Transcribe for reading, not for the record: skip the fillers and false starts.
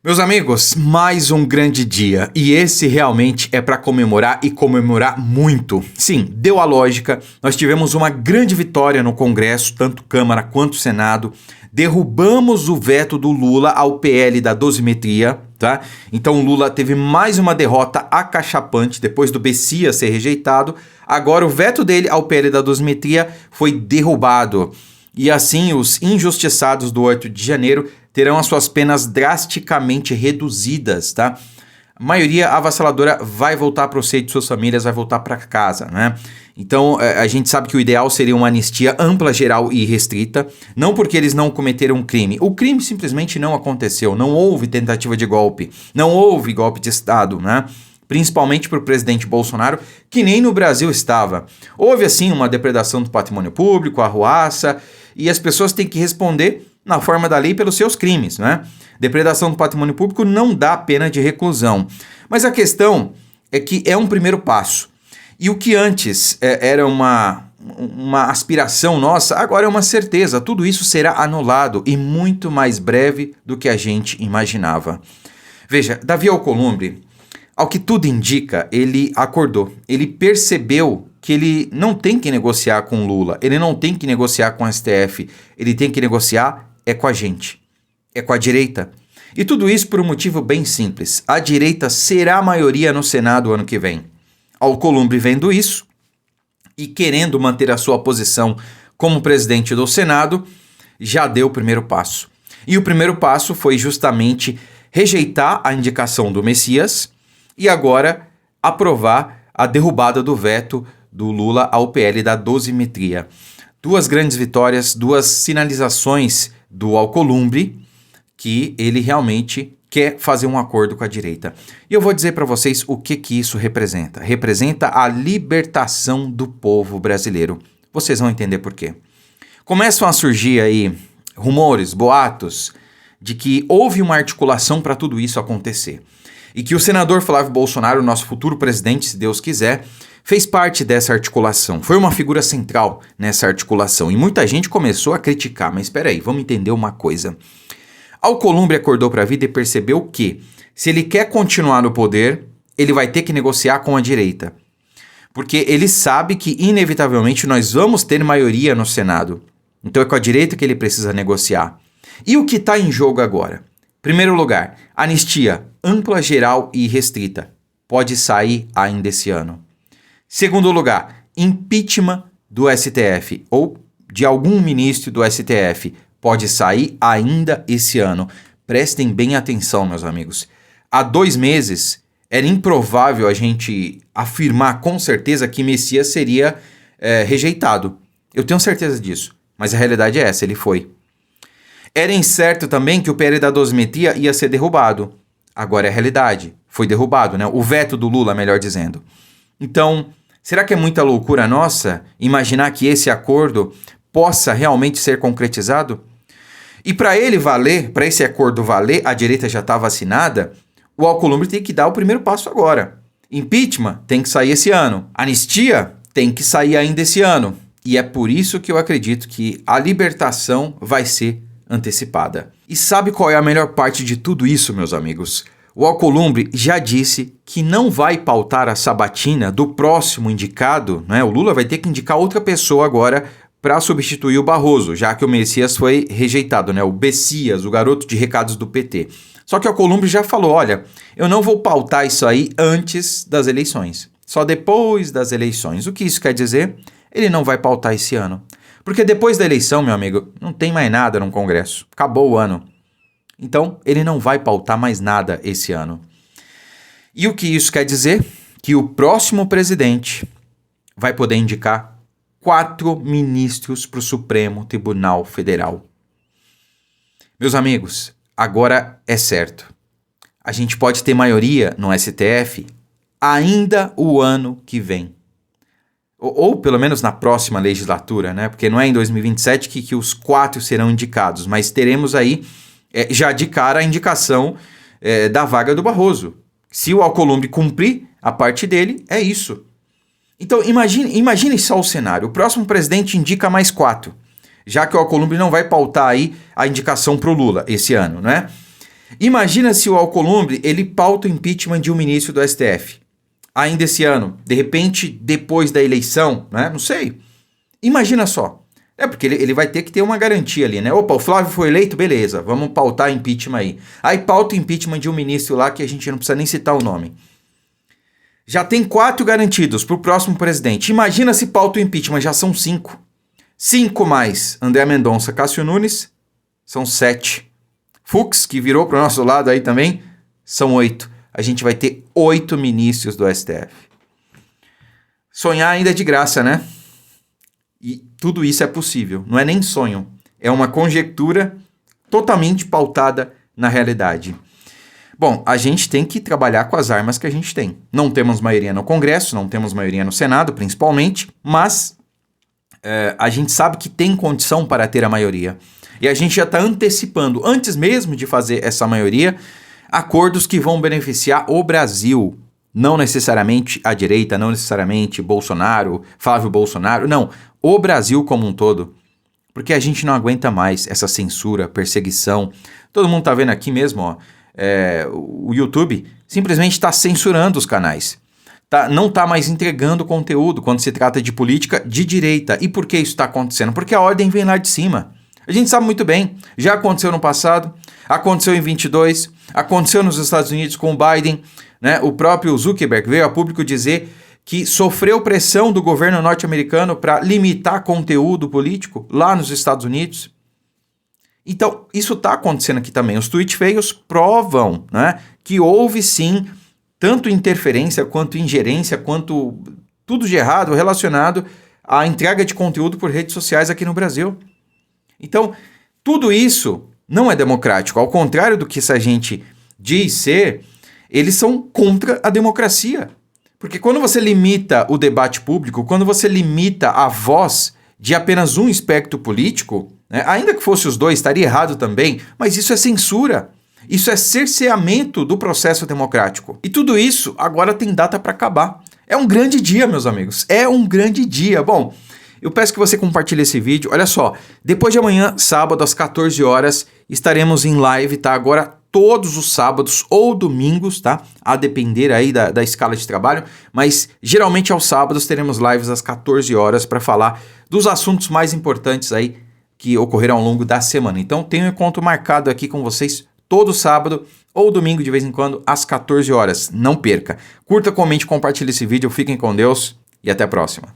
Meus amigos, mais um grande dia e esse realmente é para comemorar e comemorar muito. Sim, deu a lógica, nós tivemos uma grande vitória no Congresso, tanto Câmara quanto Senado, derrubamos o veto do Lula ao PL da dosimetria, tá? Então o Lula teve mais uma derrota acachapante depois do Bessias ser rejeitado, agora o veto dele ao PL da dosimetria foi derrubado. E assim, os injustiçados do 8 de janeiro terão as suas penas drasticamente reduzidas, tá? A maioria avassaladora vai voltar para o seio de suas famílias, vai voltar para casa, né? Então, a gente sabe que o ideal seria uma anistia ampla, geral e restrita, não porque eles não cometeram um crime. O crime simplesmente não aconteceu, não houve tentativa de golpe, não houve golpe de Estado, né? Principalmente para o presidente Bolsonaro, que nem no Brasil estava. Houve, assim, uma depredação do patrimônio público, arruaça, e as pessoas têm que responder na forma da lei pelos seus crimes, né? Depredação do patrimônio público não dá pena de reclusão. Mas a questão é que é um primeiro passo. E o que antes era uma aspiração nossa, agora é uma certeza. Tudo isso será anulado e muito mais breve do que a gente imaginava. Veja, Davi Alcolumbre, ao que tudo indica, ele acordou. Ele percebeu que ele não tem que negociar com Lula, ele não tem que negociar com o STF, ele tem que negociar com a gente, com a direita. E tudo isso por um motivo bem simples. A direita será a maioria no Senado ano que vem. Alcolumbre vendo isso e querendo manter a sua posição como presidente do Senado, já deu o primeiro passo. E o primeiro passo foi justamente rejeitar a indicação do Messias e agora aprovar a derrubada do veto do Lula ao PL da dosimetria. Duas grandes vitórias, duas sinalizações do Alcolumbre que ele realmente quer fazer um acordo com a direita. E eu vou dizer para vocês o que isso representa. Representa a libertação do povo brasileiro. Vocês vão entender por quê. Começam a surgir aí rumores, boatos, de que houve uma articulação para tudo isso acontecer. E que o senador Flávio Bolsonaro, nosso futuro presidente, se Deus quiser, fez parte dessa articulação. Foi uma figura central nessa articulação. E muita gente começou a criticar. Mas espera aí, vamos entender uma coisa. Alcolumbre acordou para a vida e percebeu que, se ele quer continuar no poder, ele vai ter que negociar com a direita. Porque ele sabe que, inevitavelmente, nós vamos ter maioria no Senado. Então é com a direita que ele precisa negociar. E o que está em jogo agora? Primeiro lugar, anistia ampla, geral e restrita. Pode sair ainda esse ano. Segundo lugar, impeachment do STF ou de algum ministro do STF. Pode sair ainda esse ano. Prestem bem atenção, meus amigos. Há 2 meses era improvável a gente afirmar com certeza que Messias seria rejeitado. Eu tenho certeza disso, mas a realidade é essa, ele foi. Era incerto também que o PL da dosimetria ia ser derrubado. Agora é a realidade, foi derrubado, né? O veto do Lula, melhor dizendo. Então, será que é muita loucura nossa imaginar que esse acordo possa realmente ser concretizado? E para ele valer, para esse acordo valer, a direita já está vacinada, o Alcolumbre tem que dar o primeiro passo agora. Impeachment tem que sair esse ano. Anistia tem que sair ainda esse ano. E é por isso que eu acredito que a libertação vai ser antecipada. E sabe qual é a melhor parte de tudo isso, meus amigos? O Alcolumbre já disse que não vai pautar a sabatina do próximo indicado, né? O Lula vai ter que indicar outra pessoa agora para substituir o Barroso, já que o Messias foi rejeitado, né? O Bessias, o garoto de recados do PT. Só que o Alcolumbre já falou, olha, eu não vou pautar isso aí antes das eleições, só depois das eleições. O que isso quer dizer? Ele não vai pautar esse ano. Porque depois da eleição, meu amigo, não tem mais nada no Congresso. Acabou o ano. Então, ele não vai pautar mais nada esse ano. E o que isso quer dizer? Que o próximo presidente vai poder indicar 4 ministros para o Supremo Tribunal Federal. Meus amigos, agora é certo. A gente pode ter maioria no STF ainda o ano que vem. Ou pelo menos na próxima legislatura, né? Porque não é em 2027 que os 4 serão indicados, mas teremos aí já de cara a indicação da vaga do Barroso. Se o Alcolumbre cumprir a parte dele, é isso. Então imagine só o cenário. O próximo presidente indica mais 4, já que o Alcolumbre não vai pautar aí a indicação para o Lula esse ano, né? Imagina se o Alcolumbre, ele pauta o impeachment de um ministro do STF. Ainda esse ano, de repente, depois da eleição, né? Não sei. Imagina só. Porque ele vai ter que ter uma garantia ali, né? Opa, o Flávio foi eleito, beleza, vamos pautar impeachment aí. Aí pauta o impeachment de um ministro lá que a gente não precisa nem citar o nome. Já tem 4 garantidos para o próximo presidente. Imagina se pauta o impeachment, já são 5. 5 mais André Mendonça, Cássio Nunes, são 7. Fux, que virou para o nosso lado aí também, são 8. A gente vai ter 8 ministros do STF. Sonhar ainda é de graça, né? E tudo isso é possível. Não é nem sonho. É uma conjectura totalmente pautada na realidade. Bom, a gente tem que trabalhar com as armas que a gente tem. Não temos maioria no Congresso, não temos maioria no Senado, principalmente, mas a gente sabe que tem condição para ter a maioria. E a gente já está antecipando, antes mesmo de fazer essa maioria, acordos que vão beneficiar o Brasil. Não necessariamente a direita, não necessariamente Bolsonaro, Flávio Bolsonaro, não. O Brasil como um todo. Porque a gente não aguenta mais essa censura, perseguição. Todo mundo tá vendo aqui mesmo, ó. O YouTube simplesmente está censurando os canais. Não está mais entregando conteúdo quando se trata de política de direita. E por que isso está acontecendo? Porque a ordem vem lá de cima. A gente sabe muito bem. Já aconteceu no passado, aconteceu em 22, aconteceu nos Estados Unidos com o Biden, né? O próprio Zuckerberg veio a público dizer que sofreu pressão do governo norte-americano para limitar conteúdo político lá nos Estados Unidos. Então, isso está acontecendo aqui também. Os tweets feios provam, né, que houve sim tanto interferência, quanto ingerência, quanto tudo de errado relacionado à entrega de conteúdo por redes sociais aqui no Brasil. Então, tudo isso não é democrático. Ao contrário do que essa gente diz ser, eles são contra a democracia. Porque quando você limita o debate público, quando você limita a voz de apenas um espectro político, né, ainda que fosse os dois, estaria errado também, mas isso é censura. Isso é cerceamento do processo democrático. E tudo isso agora tem data para acabar. É um grande dia, meus amigos. É um grande dia. Bom, eu peço que você compartilhe esse vídeo. Olha só, depois de amanhã, sábado, às 14 horas, estaremos em live, tá? Agora todos os sábados ou domingos, tá? A depender aí da escala de trabalho, mas geralmente aos sábados teremos lives às 14 horas para falar dos assuntos mais importantes aí que ocorreram ao longo da semana. Então tenho um encontro marcado aqui com vocês todo sábado ou domingo de vez em quando às 14 horas. Não perca. Curta, comente, compartilhe esse vídeo. Fiquem com Deus e até a próxima.